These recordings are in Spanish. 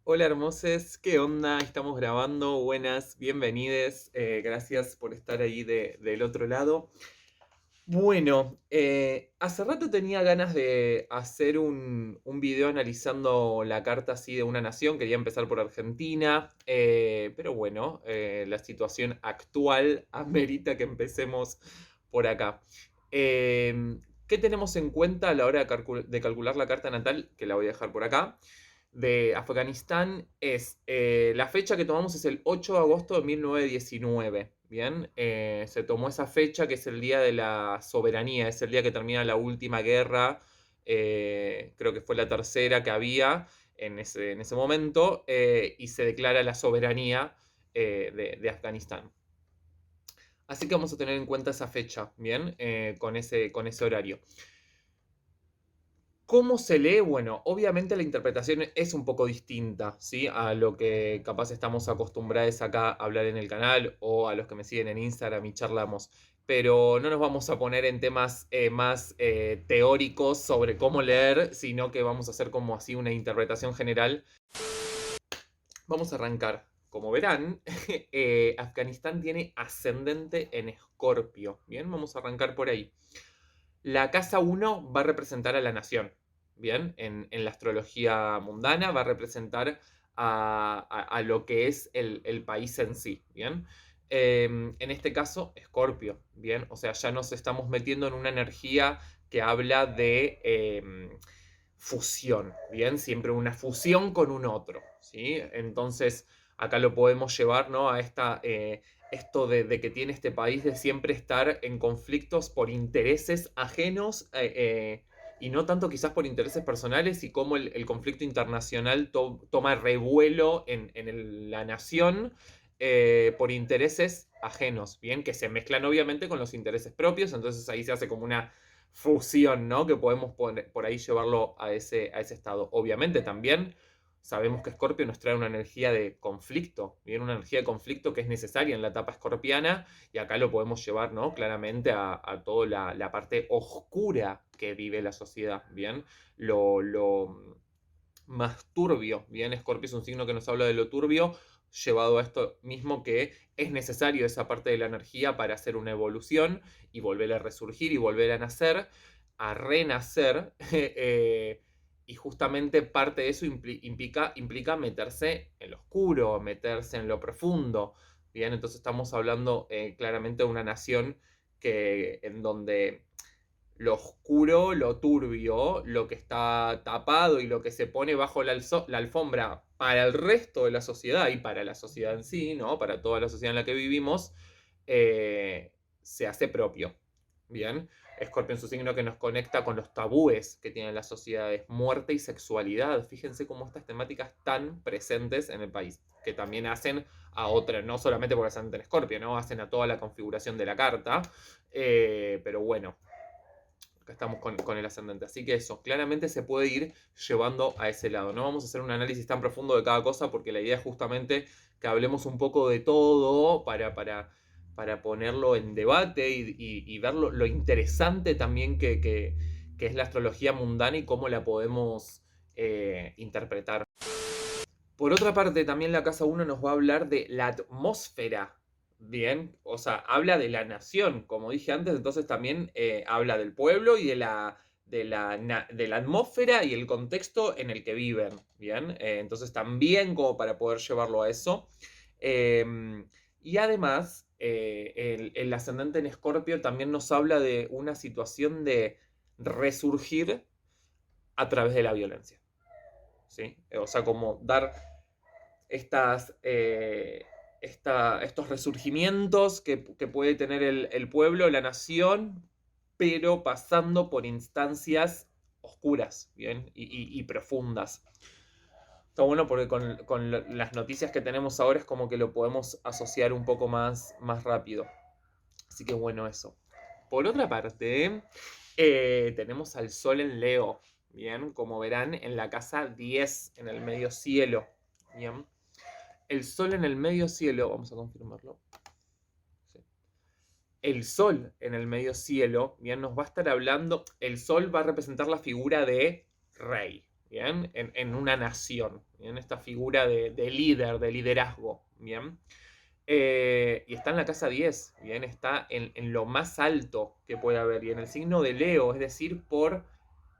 Hola hermoses, ¿qué onda? Estamos grabando, buenas, bienvenides, gracias por estar ahí del otro lado. Bueno, hace rato tenía ganas de hacer un video analizando la carta así de una nación, quería empezar por Argentina, pero bueno, la situación actual amerita que empecemos por acá. ¿Qué tenemos en cuenta a la hora de calcular la carta natal? Que la voy a dejar por acá de Afganistán es, la fecha que tomamos es el 8 de agosto de 1919, ¿bien? Se tomó esa fecha que es el día de la soberanía, es el día que termina la última guerra, creo que fue la tercera que había en ese momento, y se declara la soberanía de Afganistán. Así que vamos a tener en cuenta esa fecha, ¿bien? Con ese horario. ¿Cómo se lee? Bueno, obviamente la interpretación es un poco distinta, ¿sí? A lo que capaz estamos acostumbrados acá a hablar en el canal o a los que me siguen en Instagram y charlamos. Pero no nos vamos a poner en temas más teóricos sobre cómo leer, sino que vamos a hacer como así una interpretación general. Vamos a arrancar. Como verán, Afganistán tiene ascendente en Escorpio. Bien, vamos a arrancar por ahí. La casa uno va a representar a la nación, ¿bien? En la astrología mundana va a representar a lo que es el país en sí, ¿bien? En este caso, Escorpio, ¿bien? O sea, ya nos estamos metiendo en una energía que habla de fusión, ¿bien? Siempre una fusión con un otro, ¿sí? Entonces, acá lo podemos llevar, ¿no? A esto de que tiene este país de siempre estar en conflictos por intereses ajenos y no tanto quizás por intereses personales y cómo el conflicto internacional toma revuelo en la nación por intereses ajenos, ¿bien? Que se mezclan obviamente con los intereses propios, entonces ahí se hace como una fusión, ¿no? Que podemos por ahí llevarlo a ese estado. Obviamente también sabemos que Escorpio nos trae una energía de conflicto, bien, una energía de conflicto que es necesaria en la etapa escorpiana y acá lo podemos llevar, ¿no? Claramente a toda la parte oscura que vive la sociedad, bien, lo más turbio, bien, Escorpio es un signo que nos habla de lo turbio, llevado a esto mismo que es necesario esa parte de la energía para hacer una evolución y volver a resurgir y volver a nacer, a renacer, y justamente parte de eso implica meterse en lo oscuro, meterse en lo profundo. Bien, entonces estamos hablando claramente de una nación en donde lo oscuro, lo turbio, lo que está tapado y lo que se pone bajo la alfombra para el resto de la sociedad y para la sociedad en sí, ¿no? Para toda la sociedad en la que vivimos, se hace propio. Bien, Escorpio en su signo que nos conecta con los tabúes que tienen las sociedades, muerte y sexualidad. Fíjense cómo estas temáticas están presentes en el país, que también hacen a otra, no solamente porque ascendente en Escorpio, ¿no? Hacen a toda la configuración de la carta. Pero bueno, acá estamos con el ascendente. Así que eso, claramente se puede ir llevando a ese lado. No vamos a hacer un análisis tan profundo de cada cosa porque la idea es justamente que hablemos un poco de todo para ponerlo en debate y ver lo interesante también que es la astrología mundana y cómo la podemos interpretar. Por otra parte, también la casa uno nos va a hablar de la atmósfera, bien, o sea, habla de la nación, como dije antes, entonces también habla del pueblo y de la atmósfera y el contexto en el que viven, bien, entonces también como para poder llevarlo a eso. Y además, el ascendente en Escorpio también nos habla de una situación de resurgir a través de la violencia. ¿Sí? O sea, como dar estas, estos resurgimientos que puede tener el pueblo, la nación, pero pasando por instancias oscuras, ¿bien? Y profundas. Está bueno porque con las noticias que tenemos ahora es como que lo podemos asociar un poco más rápido. Así que bueno, eso. Por otra parte, tenemos al Sol en Leo, ¿bien? Como verán, en la casa 10, en el medio cielo, ¿bien? El Sol en el medio cielo, vamos a confirmarlo. Sí. El Sol en el medio cielo, bien, nos va a estar hablando, el Sol va a representar la figura de rey, ¿bien? En una nación, ¿bien? Esta figura de líder, de liderazgo, ¿bien? Y está en la casa 10, ¿bien? Está en lo más alto que puede haber, y en el signo de Leo, es decir,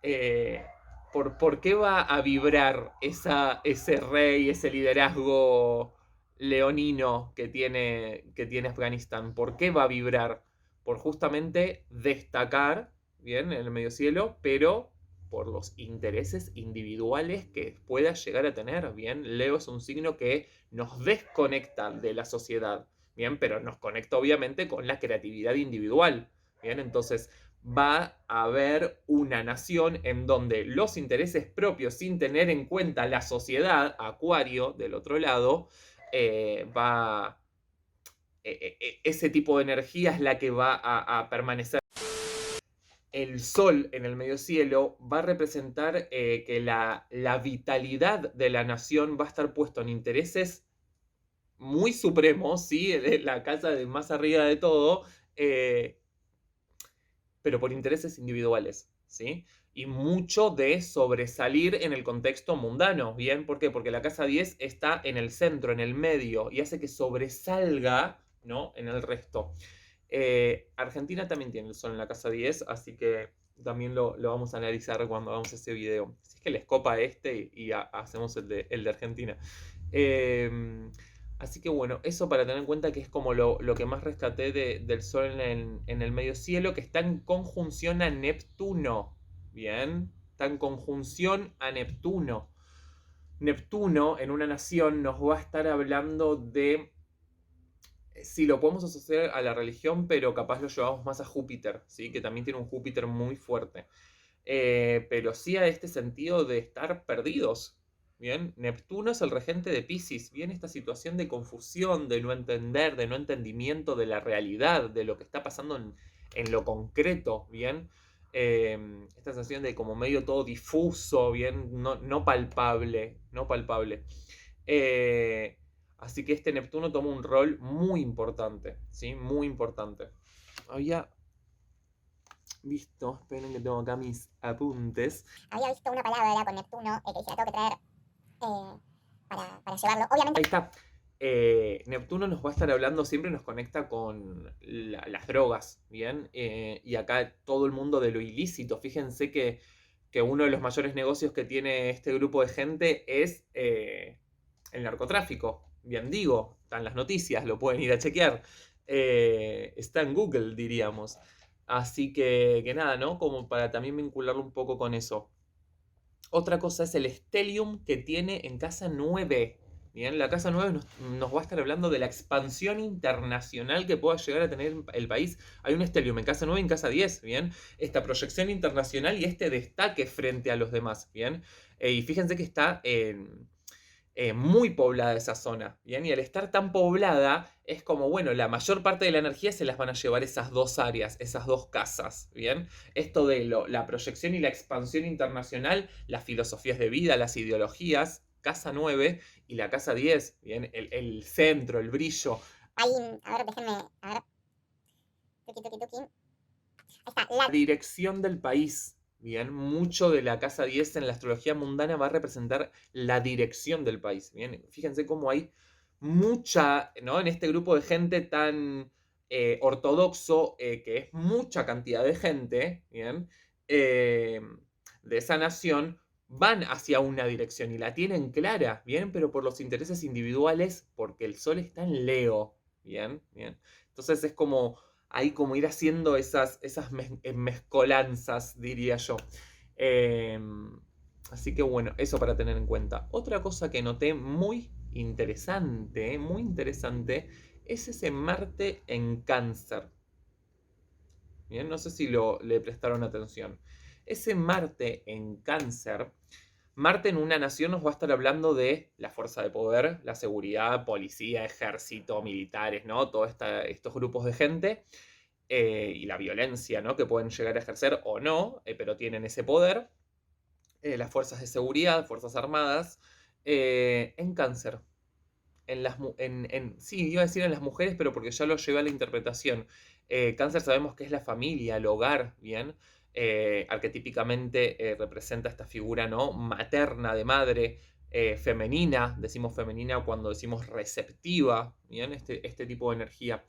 eh, por qué va a vibrar ese rey, ese liderazgo leonino que tiene Afganistán. ¿Por qué va a vibrar? Por justamente destacar, bien, en el medio cielo, pero por los intereses individuales que pueda llegar a tener, bien. Leo es un signo que nos desconecta de la sociedad, bien, pero nos conecta obviamente con la creatividad individual, bien. Entonces va a haber una nación en donde los intereses propios, sin tener en cuenta la sociedad, Acuario, del otro lado, va... ese tipo de energía es la que va a permanecer. El sol en el medio cielo va a representar que la vitalidad de la nación va a estar puesto en intereses muy supremos, ¿sí? La casa de más arriba de todo, eh, pero por intereses individuales, ¿sí? Y mucho de sobresalir en el contexto mundano, ¿bien? ¿Por qué? Porque la casa 10 está en el centro, en el medio, y hace que sobresalga, ¿no? En el resto. Argentina también tiene el sol en la casa 10, así que también lo vamos a analizar cuando hagamos ese video. Si es que les copa este y hacemos el de Argentina. Así que bueno, eso para tener en cuenta que es como lo que más rescaté del Sol en el medio cielo, que está en conjunción a Neptuno. Bien, está en conjunción a Neptuno. Neptuno en una nación nos va a estar hablando de, si lo podemos asociar a la religión, pero capaz lo llevamos más a Júpiter, ¿sí? Que también tiene un Júpiter muy fuerte. Pero sí a este sentido de estar perdidos. Bien, Neptuno es el regente de Piscis. Bien, esta situación de confusión, de no entender, de no entendimiento de la realidad, de lo que está pasando en lo concreto. Bien, esta sensación de como medio todo difuso, bien, no palpable, no palpable. Eh, Así que este Neptuno toma un rol muy importante, ¿sí? Muy importante. Había visto, esperen que tengo acá mis apuntes. Había visto una palabra con Neptuno que dije, la tengo que traer para llevarlo. Obviamente. Ahí está. Neptuno nos va a estar hablando, siempre nos conecta con las drogas, ¿bien? Y acá todo el mundo de lo ilícito. Fíjense que uno de los mayores negocios que tiene este grupo de gente es el narcotráfico. Bien digo, están las noticias, lo pueden ir a chequear. Está en Google, diríamos. Así que nada, ¿no? Como para también vincularlo un poco con eso. Otra cosa es el stellium que tiene en casa 9. Bien, la casa 9 nos va a estar hablando de la expansión internacional que pueda llegar a tener el país. Hay un stellium en casa 9 y en casa 10, ¿bien? Esta proyección internacional y este destaque frente a los demás, ¿bien? Y fíjense que está muy poblada esa zona, ¿bien? Y al estar tan poblada, es como, bueno, la mayor parte de la energía se las van a llevar esas dos áreas, esas dos casas, ¿bien? Esto de la proyección y la expansión internacional, las filosofías de vida, las ideologías, casa 9 y la casa 10, ¿bien? El centro, el brillo. Ahí, a ver, déjenme, a ver. Tuki, tuki, tuki. Ahí está, La dirección del país. Bien, mucho de la casa 10 en la astrología mundana va a representar la dirección del país. Bien, fíjense cómo hay mucha, ¿no? En este grupo de gente tan ortodoxo, que es mucha cantidad de gente, bien, de esa nación, van hacia una dirección y la tienen clara, bien, pero por los intereses individuales, porque el sol está en Leo, bien, bien. Entonces es como ahí como ir haciendo esas mezcolanzas, diría yo. Eh, Así que bueno, eso para tener en cuenta. Otra cosa que noté muy interesante, es ese Marte en Cáncer. Bien, no sé si le prestaron atención. Ese Marte en Cáncer, Marte en una nación nos va a estar hablando de la fuerza de poder, la seguridad, policía, ejército, militares, ¿no? Todos estos grupos de gente, y la violencia, ¿no? Que pueden llegar a ejercer o no, pero tienen ese poder. Las fuerzas de seguridad, fuerzas armadas, en Cáncer. Sí, iba a decir en las mujeres, pero porque ya lo llevé a la interpretación. Cáncer sabemos que es la familia, el hogar, ¿bien? arquetípicamente representa esta figura, ¿no? Materna, de madre, femenina, decimos femenina cuando decimos receptiva, ¿bien? Este tipo de energía.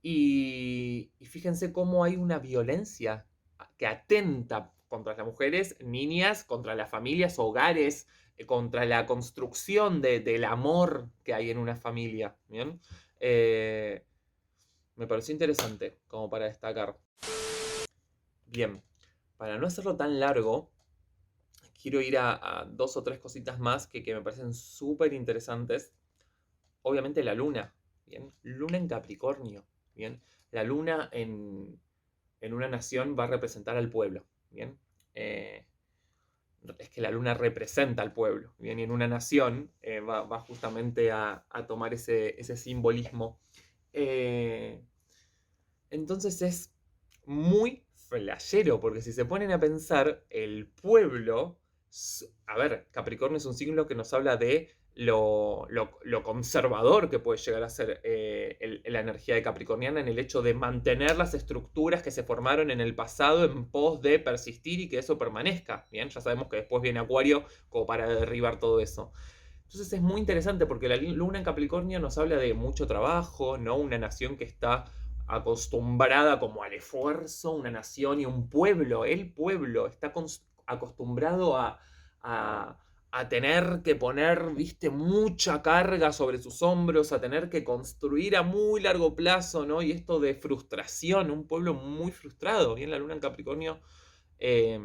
Y fíjense cómo hay una violencia que atenta contra las mujeres, niñas, contra las familias, hogares, contra la construcción del amor que hay en una familia. ¿Bien? Eh, Me pareció interesante como para destacar. Bien, para no hacerlo tan largo, quiero ir a dos o tres cositas más que me parecen súper interesantes. Obviamente la luna, ¿bien? Luna en Capricornio, ¿bien? La luna en una nación va a representar al pueblo, ¿bien? Eh, es que la luna representa al pueblo, ¿bien? Y en una nación va justamente a tomar ese simbolismo. Eh, entonces es muy flashero, porque si se ponen a pensar, el pueblo, a ver, Capricornio es un signo que nos habla de lo conservador que puede llegar a ser la energía de Capricorniana en el hecho de mantener las estructuras que se formaron en el pasado en pos de persistir y que eso permanezca. Bien, ya sabemos que después viene Acuario como para derribar todo eso. Entonces es muy interesante porque la luna en Capricornio nos habla de mucho trabajo, ¿no? Una nación que está acostumbrada como al esfuerzo, una nación y un pueblo, el pueblo está acostumbrado a, a tener que poner, viste, mucha carga sobre sus hombros, a tener que construir a muy largo plazo, ¿no? Y esto de frustración, un pueblo muy frustrado. Bien, la luna en Capricornio eh,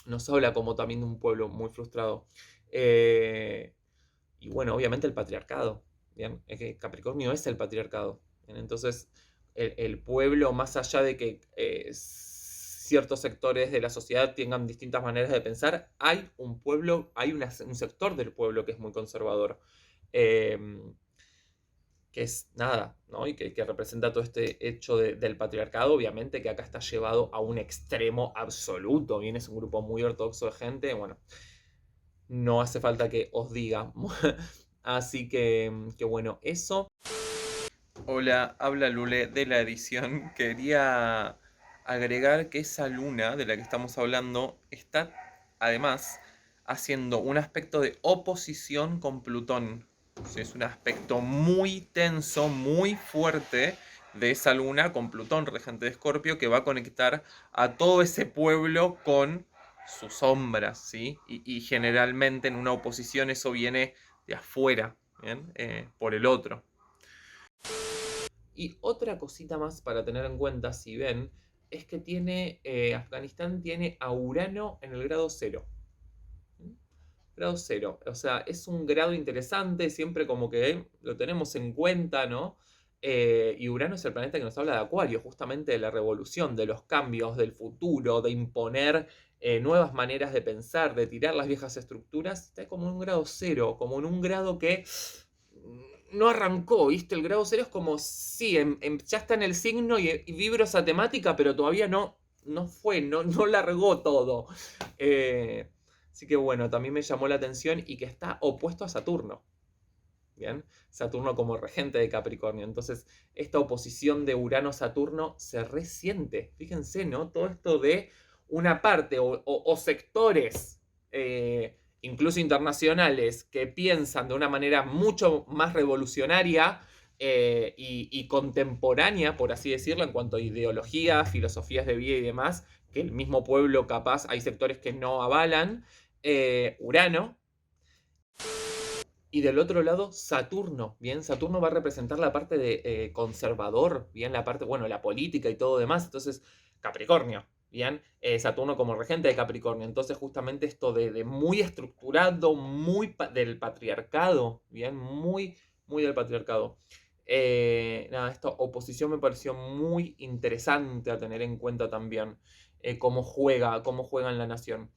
nos habla como también de un pueblo muy frustrado. Eh, y bueno, obviamente el patriarcado. ¿Bien? Es que Capricornio es el patriarcado. ¿Bien? Entonces, el pueblo, más allá de que ciertos sectores de la sociedad tengan distintas maneras de pensar, hay un pueblo, hay un sector del pueblo que es muy conservador. Eh, que es nada, ¿no? Y que representa todo este hecho del patriarcado, obviamente que acá está llevado a un extremo absoluto. Bien, es un grupo muy ortodoxo de gente, bueno, no hace falta que os diga. Así que bueno, eso. Hola, habla Lule de la edición. Quería agregar que esa luna de la que estamos hablando está además haciendo un aspecto de oposición con Plutón. Sí, es un aspecto muy tenso, muy fuerte de esa luna con Plutón, regente de Escorpio, que va a conectar a todo ese pueblo con sus sombras, ¿sí? Y generalmente en una oposición eso viene de afuera, ¿bien? Por el otro. Y otra cosita más para tener en cuenta, si ven, es que tiene, Afganistán tiene a Urano en el grado cero. Grado cero. O sea, es un grado interesante, siempre como que lo tenemos en cuenta, ¿no? Y Urano es el planeta que nos habla de Acuario, justamente de la revolución, de los cambios, del futuro, de imponer nuevas maneras de pensar, de tirar las viejas estructuras. Está como en un grado cero, como en un grado que no arrancó, ¿viste? El grado cero es como, sí, ya está en el signo y vibra esa temática, pero todavía no fue, no largó todo. Eh, Así que bueno, también me llamó la atención y que está opuesto a Saturno. Bien, Saturno como regente de Capricornio. Entonces, esta oposición de Urano-Saturno se resiente. Fíjense, ¿no? Todo esto de una parte o sectores, incluso internacionales, que piensan de una manera mucho más revolucionaria y contemporánea, por así decirlo, en cuanto a ideología, filosofías de vida y demás, que el mismo pueblo capaz, hay sectores que no avalan. Urano, y del otro lado, Saturno, ¿bien? Saturno va a representar la parte de conservador, ¿bien? La parte, bueno, la política y todo demás. Entonces, Capricornio, ¿bien? Saturno como regente de Capricornio. Entonces, justamente esto de muy estructurado, muy del patriarcado, ¿bien? Muy del patriarcado. Nada, esta oposición me pareció muy interesante a tener en cuenta también cómo juega en la nación.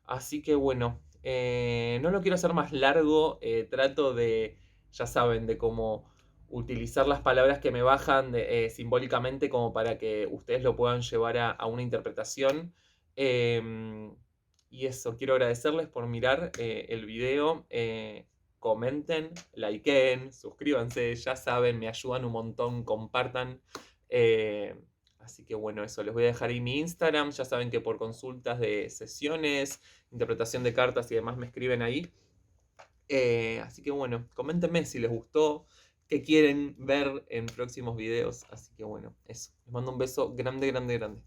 Así que bueno, no lo quiero hacer más largo, trato de, ya saben, de cómo utilizar las palabras que me bajan simbólicamente como para que ustedes lo puedan llevar a una interpretación. Y eso, quiero agradecerles por mirar el video. Comenten, likeen, suscríbanse, ya saben, me ayudan un montón, compartan. eh, Así que bueno, eso, les voy a dejar ahí mi Instagram. Ya saben que por consultas de sesiones, interpretación de cartas y demás me escriben ahí. Así que bueno, coméntenme si les gustó, qué quieren ver en próximos videos. Así que bueno, eso. Les mando un beso grande, grande, grande.